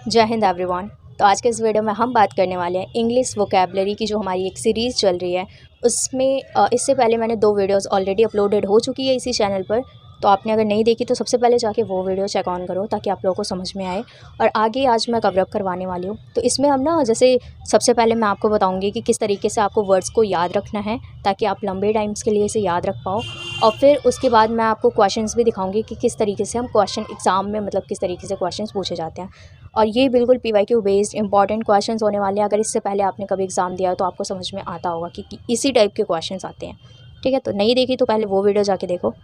जय हिंद एवरीवन। तो आज के इस वीडियो में हम बात करने वाले हैं इंग्लिश वोकैबलरी की, जो हमारी एक सीरीज़ चल रही है उसमें इससे पहले मैंने 2 वीडियोस ऑलरेडी अपलोडेड हो चुकी है इसी चैनल पर। तो आपने अगर नहीं देखी तो सबसे पहले जाके वो वीडियो चेक ऑन करो ताकि आप लोगों को समझ में आए। और आगे आज मैं कवर अप करवाने वाली हूँ। तो इसमें हम ना जैसे सबसे पहले मैं आपको बताऊँगी कि किस तरीके से आपको वर्ड्स को याद रखना है ताकि आप लंबे टाइम्स के लिए इसे याद रख पाओ। और फिर उसके बाद मैं आपको क्वेश्चंस भी दिखाऊंगी कि किस तरीके से हम क्वेश्चन एग्ज़ाम में मतलब किस तरीके से क्वेश्चंस पूछे जाते हैं। और ये बिल्कुल पीवाईक्यू बेस्ड इंपॉर्टेंट क्वेश्चंस होने वाले हैं। अगर इससे पहले आपने कभी एग्ज़ाम दिया है तो आपको समझ में आता होगा कि इसी टाइप के क्वेश्चंस आते हैं। ठीक है, तो नहीं देखी तो पहले वो वीडियो जाके देखो।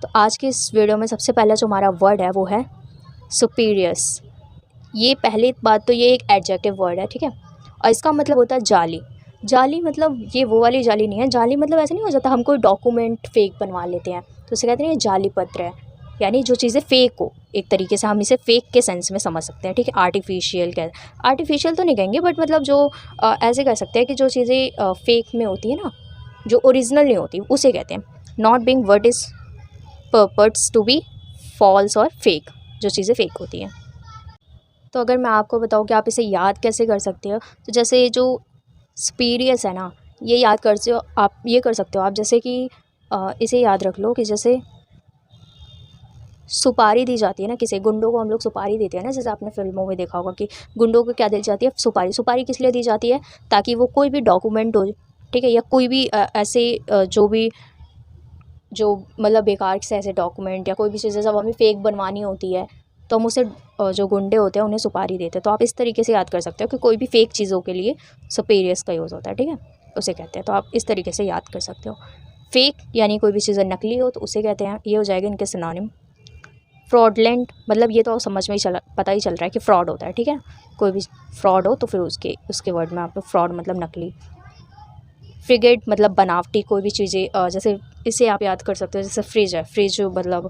तो आज की इस वीडियो में सबसे पहला जो हमारा वर्ड है वो है सुपीरियस। ये पहली बात तो ये एक एडजेक्टिव वर्ड है, ठीक है। और इसका मतलब होता है जाली। जाली मतलब ये वो वाली जाली नहीं है। जाली मतलब ऐसे नहीं हो जाता हम कोई डॉक्यूमेंट फेक बनवा लेते हैं तो उसे कहते हैं जाली पत्र है, यानी जो चीज़ें फ़ेक हो। एक तरीके से हम इसे फ़ेक के सेंस में समझ सकते हैं, ठीक है। आर्टिफिशियल तो नहीं कहेंगे बट मतलब जो ऐसे कह सकते हैं कि जो चीज़ें फ़ेक में होती है ना, जो ओरिजिनल नहीं होती, उसे कहते हैं। Not being what is purports to be false और फेक, जो चीज़ें फ़ेक होती हैं। तो अगर मैं आपको बताऊँ कि आप इसे याद कैसे कर सकते हो, तो जैसे ये जो स्पीरियस है ना, ये याद कर सकते हो आप। ये कर सकते हो आप जैसे कि इसे याद रख लो कि जैसे सुपारी दी जाती है ना, किसी गुंडों को हम लोग सुपारी देते हैं ना, जैसे आपने फिल्मों में देखा होगा कि गुंडों को क्या दी जाती है, सुपारी। सुपारी किस लिए दी जाती है? ताकि वो कोई भी डॉक्यूमेंट हो, ठीक है, या कोई भी ऐसे जो भी जो मतलब बेकार से ऐसे डॉक्यूमेंट या कोई भी चीज़ें जब हमें फ़ेक बनवानी होती है तो हम उसे जो गुंडे होते हैं उन्हें सुपारी देते हैं। तो आप इस तरीके से याद कर सकते हो कि कोई भी फ़ेक चीज़ों के लिए सुपेरियस का यूज़ होता है, ठीक है, उसे कहते हैं। तो आप इस तरीके से याद कर सकते हो। फेक यानी कोई भी चीज़ें नकली हो तो उसे कहते हैं। ये हो जाएगा इनके सिनोनिम। फ्रॉडलेंट मतलब ये तो समझ में ही पता ही चल रहा है कि फ्रॉड होता है, ठीक है। कोई भी फ्रॉड हो तो फिर उसके वर्ड में आप लोग फ्रॉड मतलब नकली। फ्रिगेट मतलब बनावटी कोई भी चीज़ें, जैसे इसे आप याद कर सकते हो। जैसे फ्रिज है, फ्रिज मतलब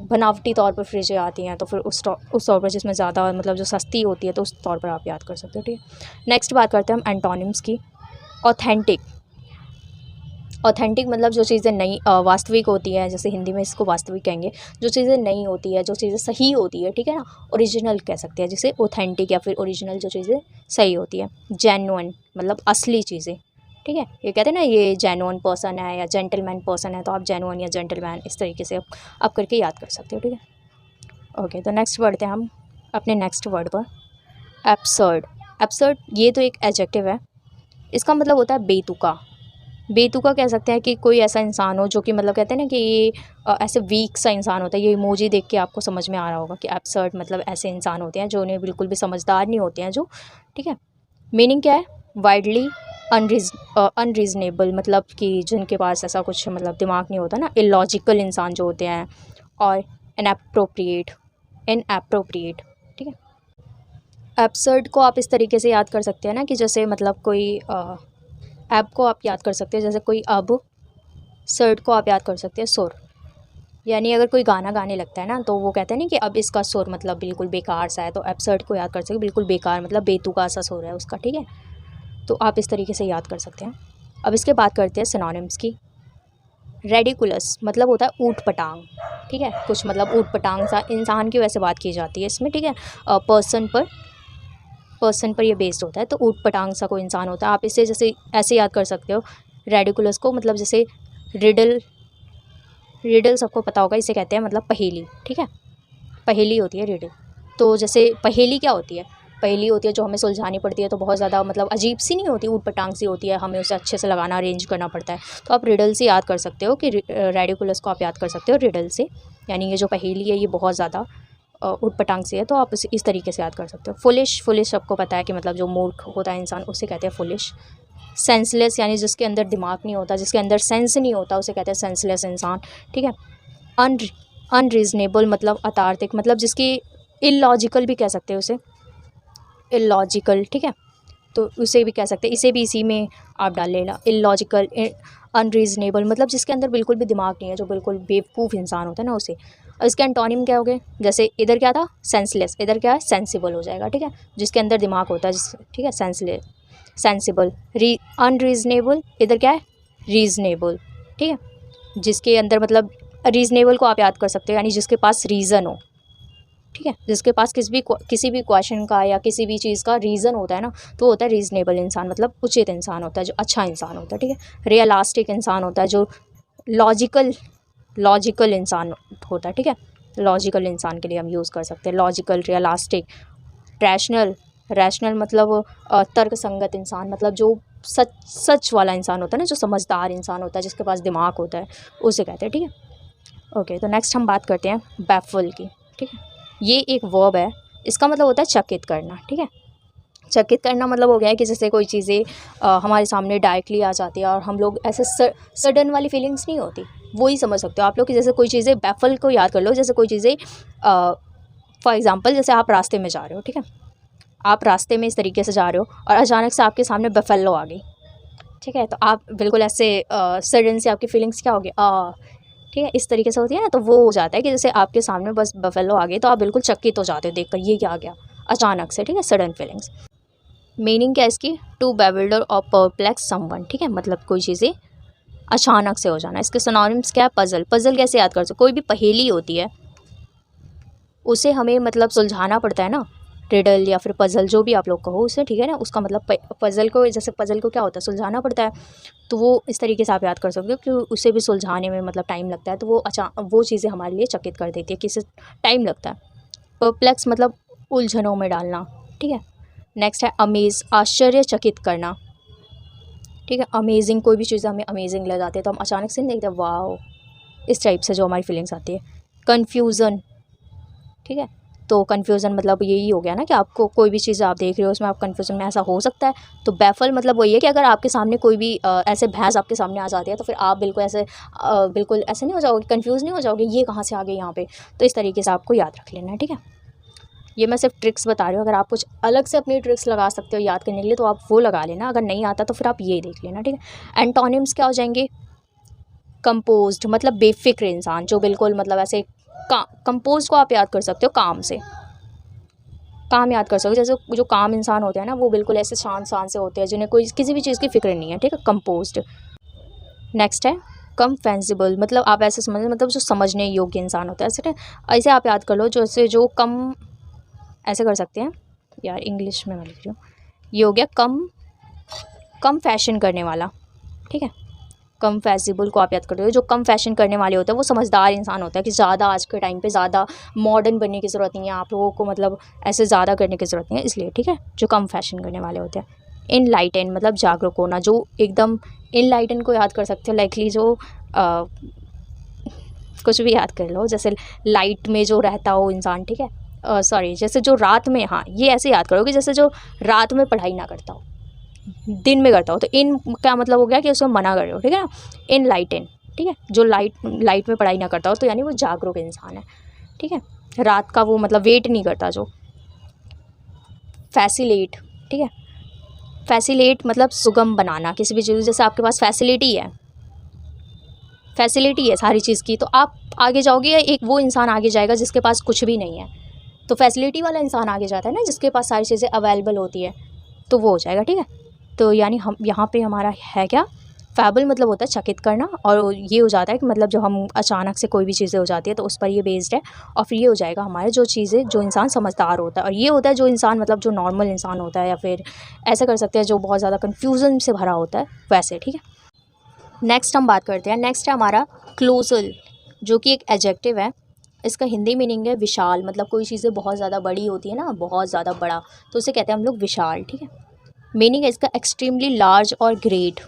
बनावटी तौर पर फ्रिजें आती हैं तो फिर उस तौर पर जिसमें ज़्यादा मतलब जो सस्ती होती है तो उस तौर पर आप याद कर सकते हो, ठीक है। नेक्स्ट बात करते हैं हम एंटोनिम्स की। ऑथेंटिक। ऑथेंटिक मतलब जो चीज़ें नहीं वास्तविक होती है, जैसे हिंदी में इसको वास्तविक कहेंगे। जो चीज़ें नहीं होती है, जो चीज़ें सही होती है, ठीक है ना, ओरिजिनल कह सकते हैं जिसे ऑथेंटिक, या फिर ओरिजिनल जो चीज़ें सही होती है। जेन्युइन मतलब असली चीज़ें, ठीक है। ये कहते हैं ना ये जेन्युइन पर्सन है या जेंटलमैन पर्सन है, तो आप जेन्युइन या जेंटलमैन इस तरीके से आप करके याद कर सकते हो, ठीक है। ओके, तो नेक्स्ट बढ़ते हैं हम अपने नेक्स्ट वर्ड पर। एब्सर्ड। एब्सर्ड ये तो एक एडजेक्टिव है। इसका मतलब होता है बेतुका। बेतुका कह सकते हैं कि कोई ऐसा इंसान हो जो कि मतलब कहते हैं ना कि ये ऐसे वीक सा इंसान होता है। ये इमोजी देख के आपको समझ में आ रहा होगा कि एब्सर्ड मतलब ऐसे इंसान होते हैं जो उन्हें बिल्कुल भी समझदार नहीं होते हैं, जो, ठीक है। मीनिंग क्या है? वाइडली अनरीजनेबल मतलब कि जिनके पास ऐसा कुछ मतलब दिमाग नहीं होता ना, इलॉजिकल इंसान जो होते हैं। और इनएप्रोप्रिएट, इनएप्रोप्रिएट, ठीक है। एब्सर्ड को आप इस तरीके से याद कर सकते हैं ना कि जैसे मतलब कोई ऐप को आप याद कर सकते हैं जैसे कोई अब। सर्ड को आप याद कर सकते हैं सुर, यानी अगर कोई गाना गाने लगता है ना तो वो कहते हैं ना कि अब इसका सुर मतलब बिल्कुल बेकार सा है, तो एब्सर्ड को याद कर सकते हैं बिल्कुल बेकार मतलब बेतुका सा सुर है उसका, ठीक है। तो आप इस तरीके से याद कर सकते हैं। अब इसके बात करते हैं सिनोनिम्स की। रेडिकुलस मतलब होता है ऊट पटांग, ठीक है। कुछ मतलब ऊट पटांग सा इंसान की वैसे बात की जाती है इसमें, ठीक है। पर्सन पर ये बेस्ड होता है, तो ऊट पटांग सा कोई इंसान होता है। आप इसे जैसे ऐसे याद कर सकते हो रेडिकुलस को, मतलब जैसे रिडल। रिडल सबको पता होगा, इसे कहते हैं मतलब पहेली, ठीक है। पहेली होती है रिडल। तो जैसे पहेली क्या होती है? पहेली होती है जो हमें सुलझानी पड़ती है, तो बहुत ज़्यादा मतलब अजीब सी नहीं होती, ऊट पटांग सी होती है, हमें उसे अच्छे से लगाना अरेंज करना पड़ता है। तो आप रिडल से याद कर सकते हो कि रेडिकुलस को आप याद कर सकते हो रिडल से, यानी ये जो पहेली है ये बहुत ज़्यादा ऊट पटांग से है, तो आप इस तरीके से याद कर सकते हो। फुलिश, फुलिश सबको पता है कि मतलब जो मूर्ख होता है इंसान, उसे कहते हैं फुलिश। सेंसलेस यानी जिसके अंदर दिमाग नहीं होता, जिसके अंदर सेंस नहीं होता, उसे कहते हैं सेंसलेस इंसान, ठीक है। अन अनरीजनेबल मतलब अतार्किक, मतलब जिसकी इलॉजिकल भी कह सकते हैं उसे, इलॉजिकल, ठीक है। तो उसे भी कह सकते हैं, इसे भी इसी में आप डाल लेना, इलॉजिकल। अनरीजनेबल मतलब जिसके अंदर बिल्कुल भी दिमाग नहीं है, जो बिल्कुल बेवकूफ़ इंसान होता है ना, उसे। और इसके एंटोनिम क्या हो गए? जैसे इधर क्या था? सेंसलेस, इधर क्या है? सेंसिबल हो जाएगा, ठीक है। जिसके अंदर दिमाग होता है ठीक है, सेंसलेस, सेंसिबल। अनरीजनेबल, इधर क्या है? रीजनेबल, ठीक है। जिसके अंदर मतलब रीजनेबल को आप याद कर सकते हो यानी जिसके पास रीज़न हो, ठीक है, जिसके पास किसी भी क्वेश्चन का या किसी भी चीज़ का रीज़न होता है ना, तो वो होता है रीज़नेबल इंसान, मतलब उचित इंसान होता है, जो अच्छा इंसान होता है। ठीक है, रियलिस्टिक इंसान होता है, जो लॉजिकल इंसान होता है। ठीक है, लॉजिकल इंसान के लिए हम यूज़ कर सकते हैं लॉजिकल, रियलिस्टिक। रैशनल मतलब तर्क संगत इंसान, मतलब जो सच वाला इंसान होता है ना, जो समझदार इंसान होता है, जिसके पास दिमाग होता है, उसे कहते हैं। ठीक है, ओके। तो नेक्स्ट हम बात करते हैं बैफल की। ठीक है, ये एक वर्ब है, इसका मतलब होता है चकित करना। ठीक है, चकित करना मतलब हो गया है कि जैसे कोई चीज़ें हमारे सामने डायरेक्टली आ जाती है और हम लोग ऐसे सडन वाली फीलिंग्स नहीं होती, वो ही समझ सकते हो आप लोग कि जैसे कोई चीज़ें, बैफल को याद कर लो, जैसे कोई चीज़ें फॉर एग्जांपल जैसे आप रास्ते में जा रहे हो। ठीक है, आप रास्ते में इस तरीके से जा रहे हो और अचानक से आपके सामने बफेलो आ गई। ठीक है, तो आप बिल्कुल ऐसे सडन से आपकी फीलिंग्स क्या होगी, ठीक है, इस तरीके से होती है ना, तो वो हो जाता है कि जैसे आपके सामने बस बफेलो आ गई तो आप बिल्कुल चकित हो जाते हो देखकर, ये क्या आ गया अचानक से। ठीक है, सडन फीलिंग्स। मीनिंग क्या है इसकी, टू बेविल्डर और परप्लेक्स समवन। ठीक है, मतलब कोई चीज़ें अचानक से हो जाना। इसके सिनोनिम्स क्या है, पजल। पजल कैसे याद कर सकते, कोई भी पहेली होती है उसे हमें मतलब सुलझाना पड़ता है ना, रिडल या फिर पजल, जो भी आप लोग कहो उसे। ठीक है ना, उसका मतलब पजल को, जैसे पजल को क्या होता है, सुलझाना पड़ता है, तो वो इस तरीके से आप याद कर सकते हो कि उसे भी सुलझाने में मतलब टाइम लगता है, तो वो चीज़ें हमारे लिए चकित कर देती है कि इसे टाइम लगता है। परप्लेक्स मतलब उलझनों में डालना। ठीक है, नेक्स्ट है अमेज, आश्चर्यचकित करना। ठीक है, अमेजिंग, कोई भी चीज़ हमें अमेजिंग लग जाती है तो हम अचानक से नहीं देखते वाओ, इस टाइप से जो हमारी फीलिंग्स आती है। कन्फ्यूज़न। ठीक है, तो कन्फ्यूज़न मतलब यही हो गया ना कि आपको कोई भी चीज़ आप देख रहे हो उसमें आप कन्फ्यूज़न में, ऐसा हो सकता है। तो बैफल मतलब वही है कि अगर आपके सामने कोई भी ऐसे भैंस आपके सामने आ जाती है तो फिर आप बिल्कुल ऐसे नहीं हो जाओगे, कन्फ्यूज़ नहीं हो जाओगे, ये कहाँ से आ गई यहाँ पे। तो इस तरीके से आपको याद रख लेना है। ठीक है, ये मैं सिर्फ ट्रिक्स बता रही हूँ, अगर आप कुछ अलग से अपनी ट्रिक्स लगा सकते हो याद करने के लिए तो आप वो लगा लेना, अगर नहीं आता तो फिर आप ये देख लेना। ठीक है, एंटोनिम्स क्या हो जाएंगे, कंपोज्ड मतलब बेफिक्र इंसान, जो बिल्कुल मतलब ऐसे कंपोज को आप याद कर सकते हो काम से, काम याद कर सकते हो, जैसे जो काम इंसान होते हैं ना वो बिल्कुल ऐसे शांत शांत से होते हैं, जिन्हें कोई किसी भी चीज़ की फिक्र नहीं है। ठीक है, कंपोज्ड। नेक्स्ट है कम्फेंसिबल, मतलब आप ऐसे समझ, मतलब जो समझने योग्य इंसान होता है। ऐसे आप याद कर लो, जैसे जो कम, ऐसे कर सकते हैं यार, इंग्लिश में मैं लिख रही हूँ, ये हो गया कम फैशन करने वाला। ठीक है, कम फैसिबल को आप याद करते हो, जो कम फैशन करने वाले होते हैं वो समझदार इंसान होता है कि ज़्यादा आज के टाइम पे ज़्यादा मॉडर्न बनने की ज़रूरत नहीं है आप लोगों को, मतलब ऐसे ज़्यादा करने की ज़रूरत नहीं है, इसलिए। ठीक है, जो कम फैशन करने वाले होते हैं। इनलाइटन मतलब जागरूक होना, जो एकदम, इनलाइटन को याद कर सकते हो लाइकली जो कुछ भी याद कर लो, जैसे लाइट में जो रहता हो इंसान। ठीक है, सॉरी, जैसे जो रात में, हाँ ये ऐसे याद करो कि जैसे जो रात में पढ़ाई ना करता हो, दिन में करता हो, तो इन क्या मतलब हो गया कि उसको मना कर रहे हो। ठीक है ना, इन लाइटन। ठीक है, जो लाइट में पढ़ाई ना करता हो तो यानी वो जागरूक इंसान है। ठीक है, रात का वो मतलब वेट नहीं करता जो। फैसिलेट। ठीक है, फैसिलेट मतलब सुगम बनाना किसी भी चीज़, जैसे आपके पास फैसिलिटी है सारी चीज़ की, तो आप आगे जाओगे, या एक वो इंसान आगे जाएगा जिसके पास कुछ भी नहीं है, तो फैसिलिटी वाला इंसान आगे जाता है ना, जिसके पास सारी चीज़ें अवेलेबल होती है, तो वो हो जाएगा। ठीक है, तो यानी हम यहाँ पे हमारा है क्या, फैबल मतलब होता है चकित करना, और ये हो जाता है कि मतलब जो हम अचानक से कोई भी चीज़ें हो जाती है तो उस पर ये बेस्ड है, और फिर ये हो जाएगा हमारे जो चीज़ें, जो इंसान समझदार होता है, और ये होता है जो इंसान मतलब जो नॉर्मल इंसान होता है, या फिर ऐसा कर सकते हैं जो बहुत ज़्यादा कन्फ्यूज़न से भरा होता है वैसे। ठीक है, नेक्स्ट हम बात करते हैं, नेक्स्ट है हमारा क्लोजल, जो कि एक एडजेक्टिव है। इसका हिंदी मीनिंग है विशाल, मतलब कोई चीज़ें बहुत ज़्यादा बड़ी होती है ना, बहुत ज़्यादा बड़ा, तो उसे कहते हैं हम लोग विशाल। ठीक है, मीनिंग है इसका एक्सट्रीमली लार्ज और ग्रेट।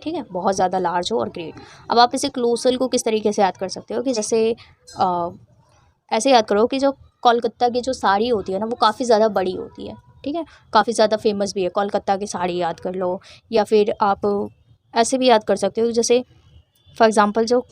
ठीक है, बहुत ज़्यादा लार्ज हो और ग्रेट। अब आप इसे क्लोसल को किस तरीके से याद कर सकते हो कि जैसे ऐसे याद करो कि जो कोलकाता की जो साड़ी होती है ना वो काफ़ी ज़्यादा बड़ी होती है। ठीक है, काफ़ी ज़्यादा फेमस भी है, कोलकाता की साड़ी याद कर लो, या फिर आप ऐसे भी याद कर सकते हो जैसे फॉर एग्ज़ाम्पल जो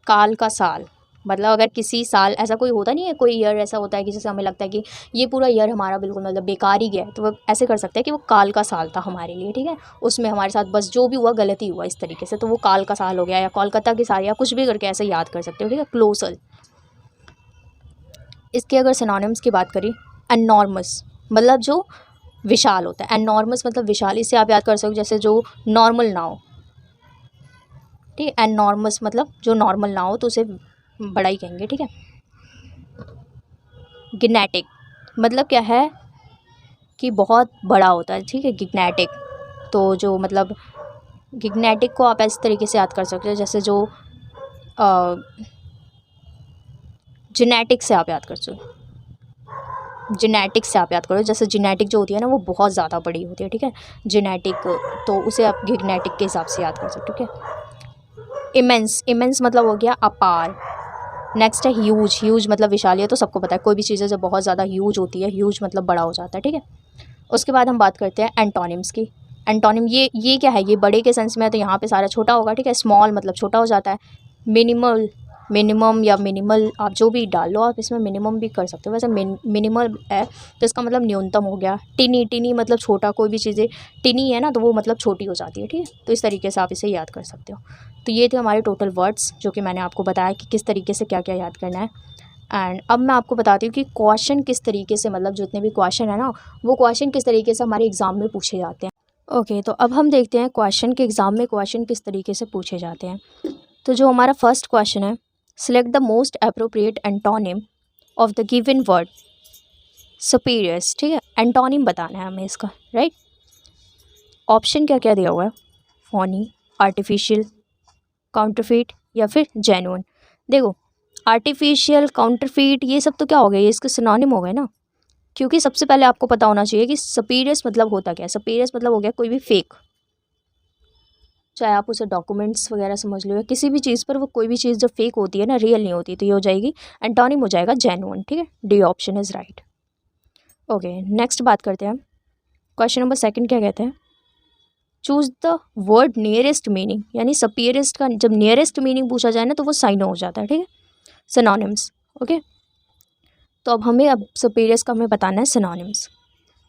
काल का साल, मतलब अगर किसी साल ऐसा कोई होता नहीं है, कोई ईयर ऐसा होता है कि जैसे हमें लगता है कि ये पूरा ईयर हमारा बिल्कुल मतलब बेकार ही गया है, तो वो ऐसे कर सकते हैं कि वो काल का साल था हमारे लिए। ठीक है, उसमें हमारे साथ बस जो भी हुआ गलती हुआ इस तरीके से, तो वो काल का साल हो गया, या कोलकाता की साल, या कुछ भी करके ऐसे याद कर सकते हो। ठीक है, क्लोसल। इसके अगर सिनोनिम्स की बात करें, एनॉर्मस मतलब जो विशाल होता है, एनॉर्मस मतलब विशाल, इसे आप याद कर सकते हो जैसे जो नॉर्मल ना हो। ठीक है, एनॉर्मस मतलब जो नॉर्मल ना हो तो उसे बड़ा ही कहेंगे। ठीक है, गिगनेटिक मतलब क्या है कि बहुत बड़ा होता है, ठीक है, गिगनेटिक। तो जो मतलब गिगनेटिक को आप इस तरीके से याद कर सकते हो जैसे जो जेनेटिक से आप याद कर सकते हो, जेनेटिक से आप याद करो, जैसे जेनेटिक जो होती है ना वो बहुत ज़्यादा बड़ी होती है, ठीक है, जेनेटिक, तो उसे आप गिगनेटिक के हिसाब से याद कर सकते हो, ठीक है। इमेंस, इमेंस मतलब हो गया अपार। नेक्स्ट है ह्यूज, ह्यूज मतलब विशाल, ये तो सबको पता है, कोई भी चीज़ है जो बहुत ज़्यादा ह्यूज होती है, ह्यूज मतलब बड़ा हो जाता है, ठीक है। उसके बाद हम बात करते हैं एंटोनिम्स की। एंटोनिम ये क्या है, ये बड़े के सेंस में है तो यहाँ पे सारा छोटा होगा, ठीक है। स्मॉल मतलब छोटा हो जाता है। मिनिमल, मिनिमम या मिनिमल आप जो भी डाल लो, आप इसमें मिनिमम भी कर सकते हो, वैसे मिनिमल है तो इसका मतलब न्यूनतम हो गया। टिनी, टिनी मतलब छोटा, कोई भी चीज़ें टिनी है ना तो वो मतलब छोटी हो जाती है, ठीक है। तो इस तरीके से आप इसे याद कर सकते हो। तो ये थे हमारे टोटल वर्ड्स जो कि मैंने आपको बताया कि किस तरीके से क्या क्या याद करना है। एंड अब मैं आपको बताती हूँ कि क्वेश्चन किस तरीके से, मतलब जितने भी क्वेश्चन है ना वो क्वेश्चन किस तरीके से हमारे एग्ज़ाम में पूछे जाते हैं। ओके, तो अब हम देखते हैं क्वेश्चन के एग्ज़ाम में क्वेश्चन किस तरीके से पूछे जाते हैं। तो जो हमारा फर्स्ट क्वेश्चन है, select the most appropriate antonym of the given word superiors, ठीक है। एंटोनिम बताना है हमें इसका, राइट। ऑप्शन क्या क्या दिया हुआ है, फनी, आर्टिफिशियल, काउंटरफीट या फिर जेन्युइन। देखो आर्टिफिशियल, काउंटरफीट ये सब तो क्या हो गया, ये इसके सिनोनिम हो गए ना, क्योंकि सबसे पहले आपको पता होना चाहिए कि सुपीरियस मतलब होता क्या है। सुपीरियस मतलब हो गया कोई भी फेक, चाहे आप उसे डॉक्यूमेंट्स वगैरह समझ लो या किसी भी चीज़ पर, वो कोई भी चीज़ जो फेक होती है ना, रियल नहीं होती, तो ये हो जाएगी एंटोनिम, हो जाएगा जेन्युइन, ठीक है। D option is right. Okay, next बात करते हैं हम। क्वेश्चन नंबर सेकंड क्या कहते हैं, choose the word nearest meaning, यानी सुपीरियस्ट का जब नियरेस्ट मीनिंग पूछा जाए ना तो वो साइनो हो जाता है, ठीक है। Synonyms, okay. तो अब हमें, अब सुपीरियस का हमें बताना है सिनोनिम्स।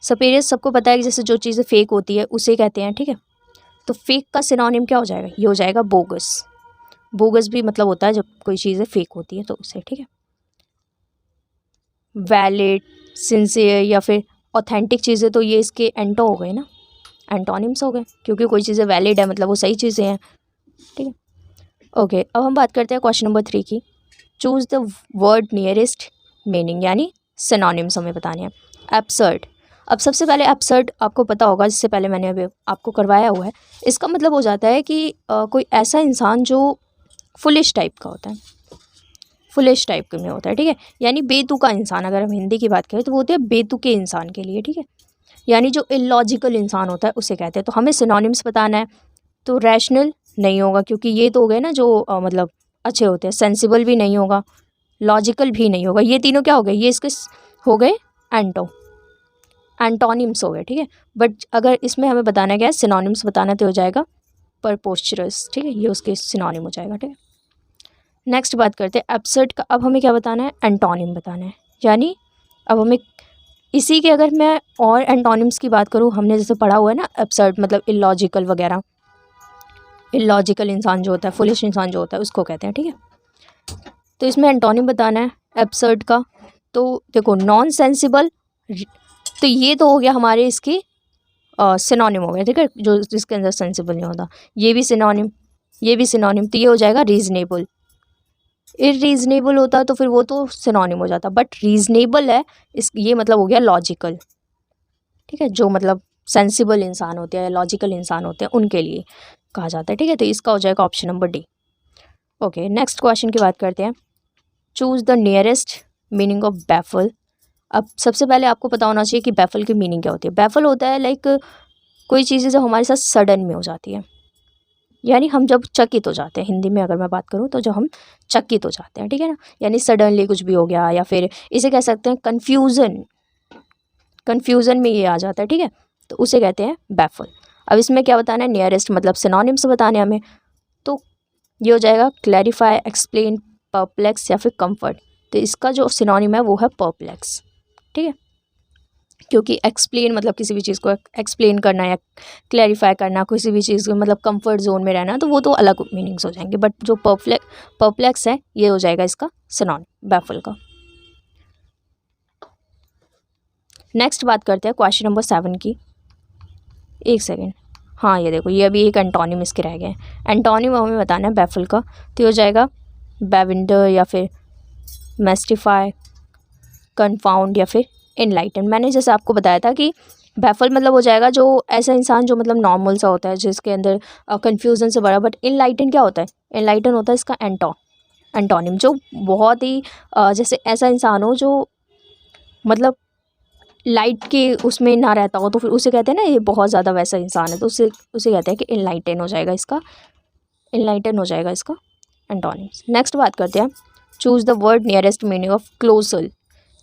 सुपीरियस सबको पता है कि जैसे जो चीज़ें फेक होती है उसे कहते हैं, ठीक है। तो फेक का सिनोनिम क्या हो जाएगा, ये हो जाएगा बोगस। बोगस भी मतलब होता है जब कोई चीज़ें फेक होती है तो उसे, ठीक है। वैलिड, सिंसियर या फिर ऑथेंटिक चीज़ें, तो ये इसके एंटो हो गए ना, एंटोनिम्स हो गए, क्योंकि कोई चीज़ें वैलिड है मतलब वो सही चीज़ें हैं, ठीक है। ओके, अब हम बात करते हैं क्वेश्चन नंबर 3 की। Choose the word nearest meaning, यानी सिनोनिम्स हमें बताने हैं। एब्सर्ड, अब सबसे पहले एब्सर्ड आपको पता होगा, जिससे पहले मैंने अभी आपको करवाया हुआ है। इसका मतलब हो जाता है कि कोई ऐसा इंसान जो फुलिश टाइप का होता है, फुलिश टाइप में होता है, ठीक है। यानी बेतुका इंसान, अगर हम हिंदी की बात करें तो वो होते हैं बेतुके इंसान के लिए, ठीक है। यानी जो इलॉजिकल इंसान होता है उसे कहते हैं। तो हमें सिनोनिम्स बताना है, तो रैशनल नहीं होगा क्योंकि ये तो हो गए ना जो मतलब अच्छे होते हैं। सेंसिबल भी नहीं होगा, लॉजिकल भी नहीं होगा, ये तीनों क्या हो गए, ये इसके हो गए एंटोनिम्स हो गए, ठीक है। बट अगर इसमें हमें बताना क्या है, सिनोनिम्स बताना, तो हो जाएगा परपोस्चरस, ठीक है, ये उसके सिनोनिम हो जाएगा, ठीक है। नेक्स्ट बात करते हैं एब्सर्ड का। अब हमें क्या बताना है, एंटोनिम बताना है। यानी अब हमें इसी के, अगर मैं और एंटोनिम्स की बात करूँ, हमने जैसे पढ़ा हुआ है ना, एब्सर्ड मतलब इलॉजिकल वगैरह, इलॉजिकल इंसान जो होता है, फुलिश इंसान जो होता है उसको कहते हैं, ठीक है। तो इसमें एंटोनिम बताना है एब्सर्ड का। तो देखो नॉन सेंसिबल, तो ये तो हो गया हमारे इसके सिनोनिम हो गया, ठीक है, जो जिसके अंदर सेंसिबल नहीं होता, ये भी सिनोनिम, ये भी सिनोनिम, तो ये हो जाएगा रीजनेबल। इरीजनेबल होता तो फिर वो तो सिनोनिम हो जाता, बट रीजनेबल है इस, ये मतलब हो गया लॉजिकल, ठीक है। जो मतलब सेंसिबल इंसान होते हैं, लॉजिकल इंसान होते हैं, उनके लिए कहा जाता है, ठीक है। तो इसका हो जाएगा option number D. Okay, next question की बात करते हैं। Choose the nearest meaning of baffle. अब सबसे पहले आपको पता होना चाहिए कि बैफल की मीनिंग क्या होती है। बैफल होता है लाइक कोई चीज़ें जो हमारे साथ सडन में हो जाती है, यानी हम जब चकित हो जाते हैं, हिंदी में अगर मैं बात करूँ तो जब हम चकित हो जाते हैं, ठीक है ना, यानी सडनली कुछ भी हो गया, या फिर इसे कह सकते हैं कन्फ्यूज़न, कन्फ्यूज़न में ये आ जाता है, ठीक है, तो उसे कहते हैं बैफल। अब इसमें क्या बताना है, नियरेस्ट मतलब सिनोनिम्स बताने हमें, तो ये हो जाएगा क्लैरिफाई, एक्सप्लेन, परप्लेक्स या फिर कंफर्ट। तो इसका जो सिनोनिम है वो है परप्लेक्स, ठीक है, क्योंकि एक्सप्लेन मतलब किसी भी चीज़ को एक्सप्लेन करना या क्लैरिफाई करना, किसी भी चीज़ को मतलब कंफर्ट जोन में रहना, तो वो तो अलग मीनिंग्स हो जाएंगे, बट जो परप्लेक्स है ये हो जाएगा इसका सिनोनिम बैफल का। नेक्स्ट बात करते हैं क्वेश्चन नंबर 7 की। एक सेकेंड, हाँ ये देखो, ये अभी एक एंटोनिम इसके रह गए। एंटोनिम हमें बताना है बैफल का, तो हो जाएगा बेविंडर या फिर मैस्टिफाई, कन्फाउंड या फिर इनलाइटन। मैंने जैसे आपको बताया था कि बैफल मतलब हो जाएगा जो ऐसा इंसान जो मतलब नॉर्मल सा होता है, जिसके अंदर कन्फ्यूज़न से भरा। बट इनलाइटन क्या होता है? इनलाइटन होता है इसका एंटोनिम, जो बहुत ही जैसे ऐसा इंसान हो जो मतलब लाइट के उसमें ना रहता हो, तो फिर उसे कहते हैं ना ये बहुत ज़्यादा वैसा इंसान है, तो उसे कहते हैं कि इनलाइटन हो जाएगा इसका एंटोनिम्स। नेक्स्ट बात करते हैं, choose the word nearest meaning of colossal.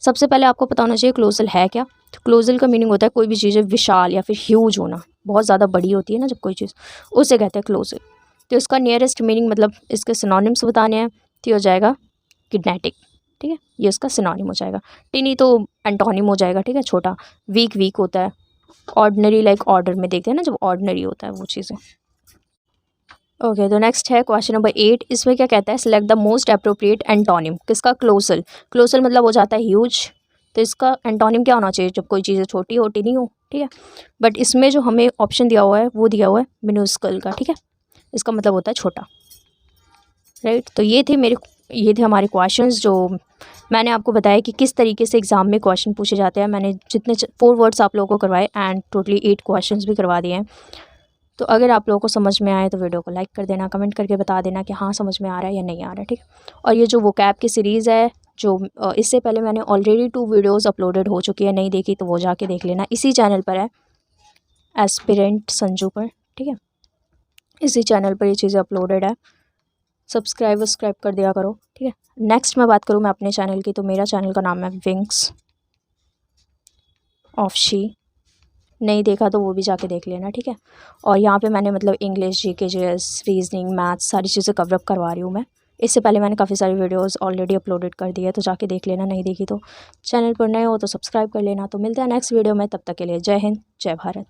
सबसे पहले आपको पता होना चाहिए क्लोजल है क्या। तो क्लोजल का मीनिंग होता है कोई भी चीज़ विशाल या फिर ह्यूज होना, बहुत ज़्यादा बड़ी होती है ना जब कोई चीज़, उसे कहते हैं क्लोजल। तो इसका नियरेस्ट मीनिंग मतलब इसके सिनोनिम्स बताने हैं, तो हो जाएगा किडनेटिक, ठीक है, ये उसका सिनोनिम हो जाएगा। टिनी तो एंटोनिम हो जाएगा, ठीक है, छोटा। वीक होता है। ऑर्डिनरी लाइक ऑर्डर में देखते हैं ना, जब ऑर्डिनरी होता है वो चीज़ें। ओके, तो नेक्स्ट है क्वेश्चन नंबर 8। इसमें क्या कहता है, select the most appropriate antonym. किसका? क्लोजल। क्लोजल मतलब हो जाता है ह्यूज, तो इसका एंटोनिम क्या होना चाहिए जब कोई चीज़ छोटी हो, टिनी हो, ठीक है। बट इसमें जो हमें ऑप्शन दिया हुआ है वो दिया हुआ है मिन्यूस्कल का, ठीक है, इसका मतलब होता है छोटा, राइट। तो ये थे हमारे क्वेश्चंस जो मैंने आपको बताया कि किस तरीके से एग्ज़ाम में क्वेश्चन पूछे जाते हैं। मैंने जितने 4 वर्ड्स आप लोगों को करवाए एंड टोटली 8 क्वेश्चंस भी करवा दिए हैं। तो अगर आप लोगों को समझ में आए तो वीडियो को लाइक कर देना, कमेंट करके बता देना कि हाँ समझ में आ रहा है या नहीं आ रहा है, ठीक है। और ये जो वोकैब की सीरीज़ है, जो इससे पहले मैंने ऑलरेडी 2 वीडियोस अपलोडेड हो चुकी है, नहीं देखी तो वो जाके देख लेना, इसी चैनल पर है, एस्पिरेंट संजू पर, ठीक है, इसी चैनल पर ये चीज़ें अपलोडेड है। सब्सक्राइब कर दिया करो, ठीक है। नेक्स्ट मैं बात करूँ मैं अपने चैनल की, तो मेरा चैनल का नाम है विंग्स ऑफ शी। नहीं देखा तो वो भी जाके देख लेना, ठीक है। और यहाँ पे मैंने मतलब English, GK, GS, reasoning, maths सारी चीज़ें कवरअप करवा रही हूँ मैं। इससे पहले मैंने काफ़ी सारी वीडियोस ऑलरेडी अपलोडेड कर दी है, तो जाके देख लेना, नहीं देखी तो। चैनल पर नए हो तो सब्सक्राइब कर लेना। तो मिलते हैं नेक्स्ट वीडियो में, तब तक के लिए जय हिंद, जय भारत।